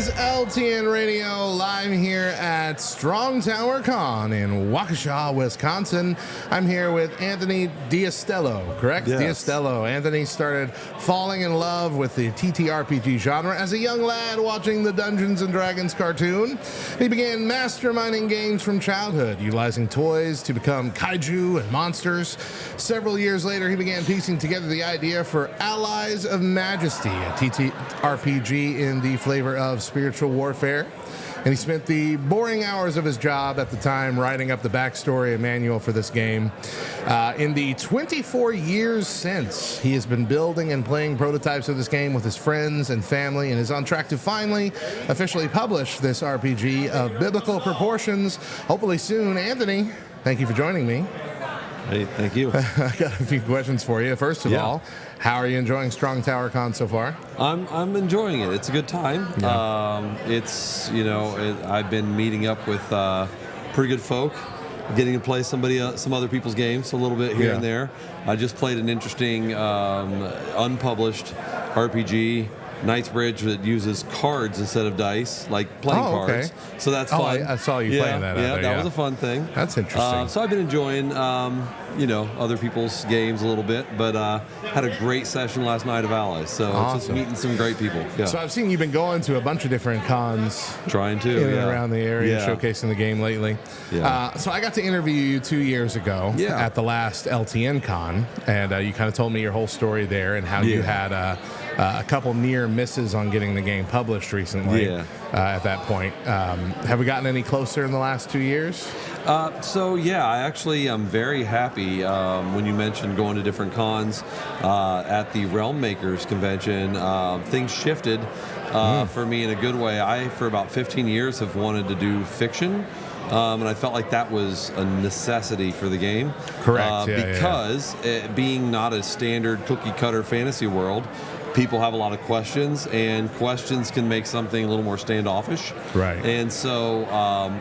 is LTN Radio live here at Strong Tower Con in Waukesha, Wisconsin. I'm here with Anthony Diastello, correct? Yes. Diastello. Anthony started falling in love with the TTRPG genre as a young lad watching the Dungeons & Dragons cartoon. He began masterminding games from childhood, utilizing toys to become kaiju and monsters. Several years later, he began piecing together the idea for Allies of Majesty, a TTRPG in the flavor of spiritual warfare. And he spent the boring hours of his job at the time writing up the backstory and manual for this game. In the 24 years since, he has been building and playing prototypes of this game with his friends and family and is on track to finally officially publish this RPG of biblical proportions, hopefully soon. Anthony, thank you for joining me. Hey, thank you. I got a few questions for you. First of all, how are you enjoying Strong Tower Con so far? I'm enjoying it. It's a good time. Yeah. I've been meeting up with pretty good folk, getting to play some other people's games a little bit here and there. I just played an interesting unpublished RPG, Knightsbridge, that uses cards instead of dice, like playing cards. So that's fun. I saw you playing that. That was a fun thing. That's interesting. So I've been enjoying, other people's games a little bit, but had a great session last night of Allies. So just meeting some great people. Yeah. So I've seen you've been going to a bunch of different cons, trying to in and around the area, showcasing the game lately. Yeah. So I got to interview you 2 years ago at the last LTN con, and you kind of told me your whole story there and how you had a couple near misses on getting the game published recently. At that point, have we gotten any closer in the last 2 years? I actually am very happy when you mentioned going to different cons. At the Realm Makers convention, things shifted for me in a good way. I, for about 15 years, have wanted to do fiction. And I felt like that was a necessity for the game. Correct. Because it being not a standard cookie-cutter fantasy world, people have a lot of questions, and questions can make something a little more standoffish. Right. And so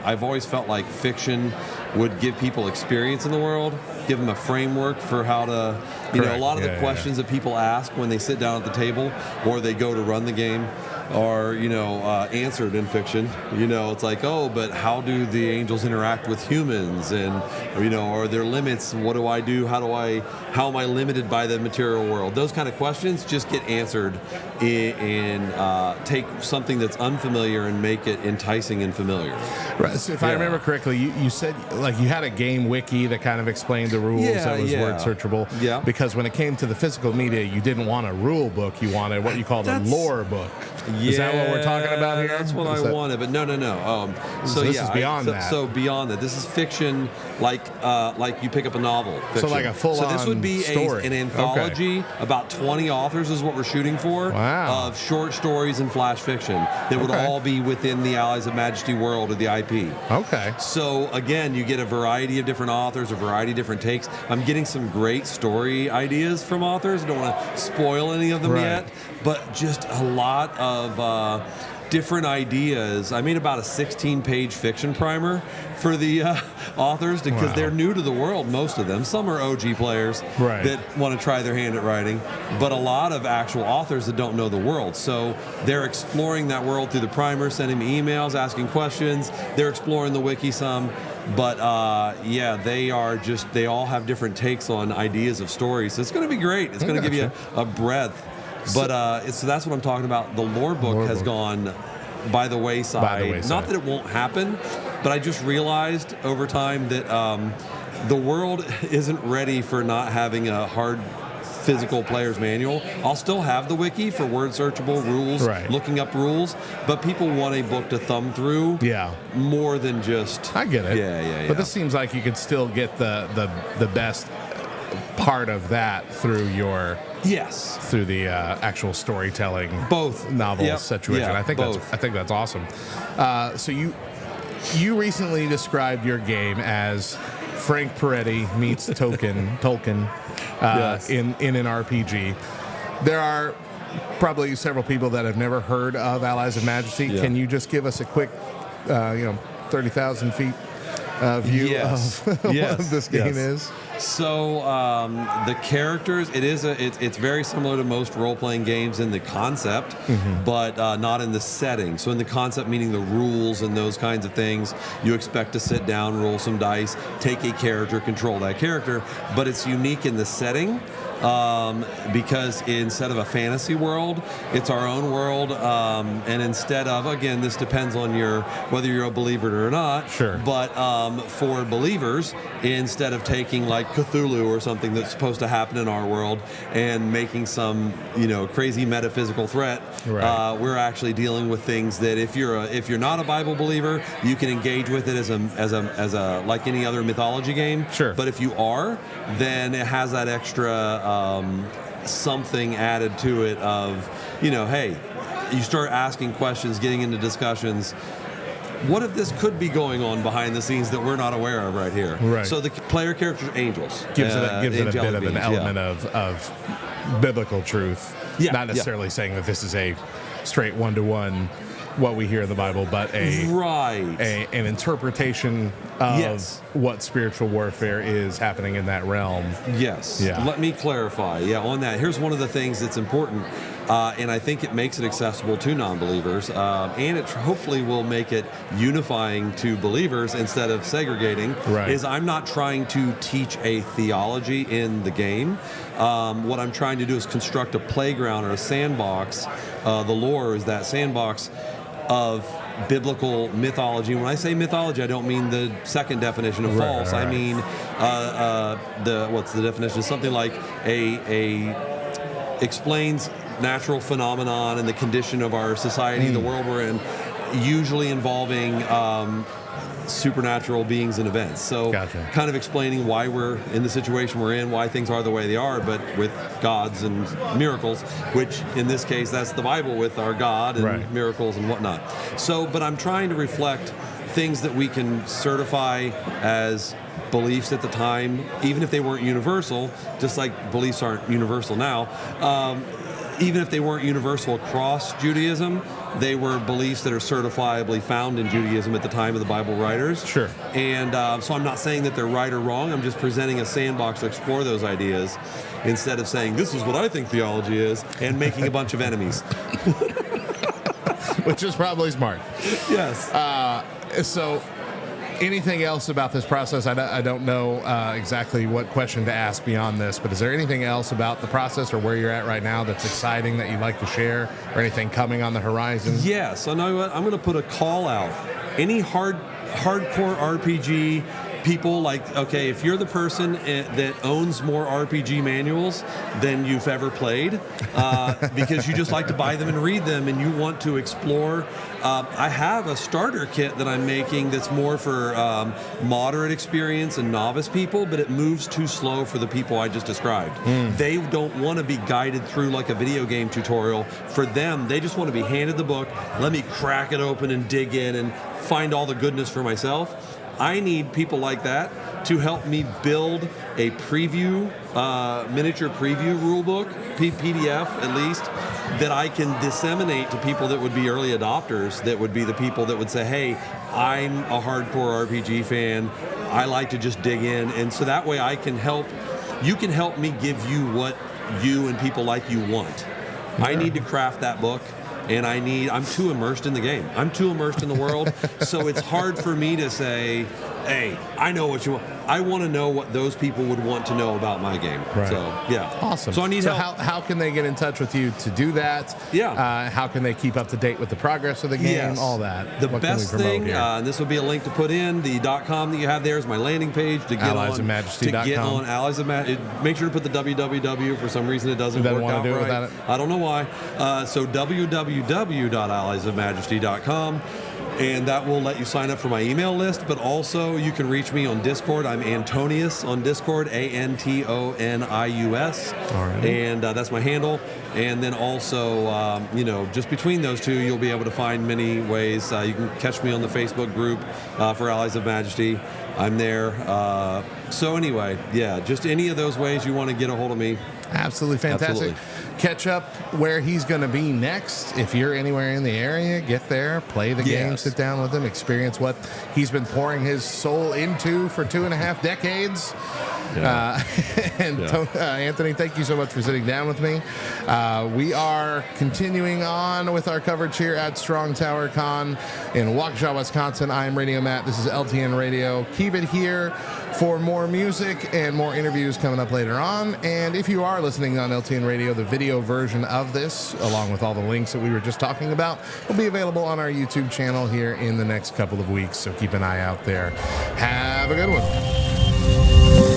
I've always felt like fiction would give people experience in the world, give them a framework for how to, a lot of the questions that people ask when they sit down at the table or they go to run the game are, answered in fiction. It's like, but how do the angels interact with humans? And, are there limits? What do I do? How am I limited by the material world? Those kind of questions just get answered and take something that's unfamiliar and make it enticing and familiar. Right. So if I remember correctly, you said you had a game wiki that kind of explained the rules that was word searchable. Yeah. Because when it came to the physical media, you didn't want a rule book. You wanted what you called a lore book. Is that what we're talking about here? That's what I wanted, but no. So this is beyond that. So beyond that, this is fiction, like you pick up a novel. Fiction. So like a full-on So this would be story. an anthology. About 20 authors is what we're shooting for. Wow. Of short stories and flash fiction that would all be within the Allies of Majesty world of the IP. Okay. So again, you get a variety of different authors, a variety of different takes. I'm getting some great story ideas from authors. I don't want to spoil any of them yet, but just a lot of different ideas. I made about a 16-page fiction primer for the authors because they're new to the world, most of them. Some are OG players that want to try their hand at writing, but a lot of actual authors that don't know the world. So they're exploring that world through the primer, sending me emails, asking questions. They're exploring the wiki some. But they all have different takes on ideas of stories. So it's going to be great. It's going to give you a breadth. But so that's what I'm talking about. The lore book has gone by the wayside. Not that it won't happen, but I just realized over time that the world isn't ready for not having a hard physical player's manual. I'll still have the wiki for word searchable rules, looking up rules, but people want a book to thumb through more than just... I get it. Yeah. But this seems like you could still get the best part of that through your... through the actual storytelling, novel situation. I think that's awesome. So you recently described your game as Frank Peretti meets Tolkien in an RPG. There are probably several people that have never heard of Allies of Majesty. Can you just give us a quick 30,000 feet view of what this game is? So the characters, it's very similar to most role-playing games in the concept, but not in the setting. So in the concept, meaning the rules and those kinds of things, you expect to sit down, roll some dice, take a character, control that character, but it's unique in the setting. Because instead of a fantasy world, it's our own world, and instead of, again, this depends on whether you're a believer or not. Sure. But for believers, instead of taking like Cthulhu or something that's supposed to happen in our world and making some crazy metaphysical threat, right. We're actually dealing with things that if you're not a Bible believer, you can engage with it as a like any other mythology game. Sure. But if you are, then it has that extra something added to it of, hey, you start asking questions, getting into discussions. What if this could be going on behind the scenes that we're not aware of right here? Right. So the player characters are angels. Gives it a bit of an element yeah. of biblical truth. Yeah, Not necessarily saying that this is a straight one-to-one what we hear in the Bible, but an interpretation of what spiritual warfare is happening in that realm. Yes. Yeah. Let me clarify. Yeah, on that. Here's one of the things that's important, and I think it makes it accessible to non-believers, and it hopefully will make it unifying to believers instead of segregating, right. is I'm not trying to teach a theology in the game. What I'm trying to do is construct a playground or a sandbox. The lore is that sandbox of biblical mythology. When I say mythology, I don't mean the second definition of false. Right. I mean what's the definition? Something like a explains natural phenomenon and the condition of our society, the world we're in, usually involving supernatural beings and events. So Gotcha. Kind of explaining why we're in the situation we're in, why things are the way they are, but with gods and miracles, which in this case, that's the Bible with our God and right. miracles and whatnot. So, but I'm trying to reflect things that we can certify as beliefs at the time, even if they weren't universal, just like beliefs aren't universal now. Even if they weren't universal across Judaism, they were beliefs that are certifiably found in Judaism at the time of the Bible writers. Sure. And so I'm not saying that they're right or wrong. I'm just presenting a sandbox to explore those ideas instead of saying, this is what I think theology is, and making a bunch of enemies. Which is probably smart. Yes. So anything else about this process? I don't know exactly what question to ask beyond this, but is there anything else about the process or where you're at right now that's exciting that you'd like to share, or anything coming on the horizon? Yes. So now I'm going to put a call out. Any hardcore RPG people, like, okay, if you're the person that owns more RPG manuals than you've ever played, because you just like to buy them and read them and you want to explore, I have a starter kit that I'm making that's more for moderate experience and novice people, but it moves too slow for the people I just described. They don't want to be guided through like a video game tutorial. For them, they just want to be handed the book, let me crack it open and dig in and find all the goodness for myself. I need people like that to help me build a preview, miniature preview rulebook, PDF at least, that I can disseminate to people that would be early adopters, that would be the people that would say, hey, I'm a hardcore RPG fan, I like to just dig in, and so that way you can help me give you what you and people like you want. Yeah. I need to craft that book. And I'm too immersed in the game. I'm too immersed in the world. So it's hard for me to say, hey, I know what you want. I want to know what those people would want to know about my game. Right. So, yeah. Awesome. So I need help. How can they get in touch with you to do that? Yeah. How can they keep up to date with the progress of the game? Yes. All that. The best thing, and this will be a link to put in, the .com that you have there is my landing page to get on. AlliesofMajesty.com. To get on Allies of Majesty. Make sure to put the www. For some reason it doesn't work out do it right. without it? I don't know why. So www.alliesofmajesty.com. And that will let you sign up for my email list, but also you can reach me on Discord. I'm Antonius on Discord, Antonius. All right. And that's my handle. And then also, just between those two, you'll be able to find many ways. You can catch me on the Facebook group for Allies of Majesty. I'm there. So anyway, yeah, just any of those ways you want to get a hold of me. Absolutely fantastic. Absolutely. catch up where he's going to be next. If you're anywhere in the area, get there, play the game, sit down with him, experience what he's been pouring his soul into for 2.5 decades. Anthony, thank you so much for sitting down with me. We are continuing on with our coverage here at Strong Tower Con in Waukesha, Wisconsin. I am Radio Matt. This is LTN Radio. Keep it here for more music and more interviews coming up later on. And if you are listening on LTN Radio, the video version of this, along with all the links that we were just talking about, will be available on our YouTube channel here in the next couple of weeks. So keep an eye out there. Have a good one.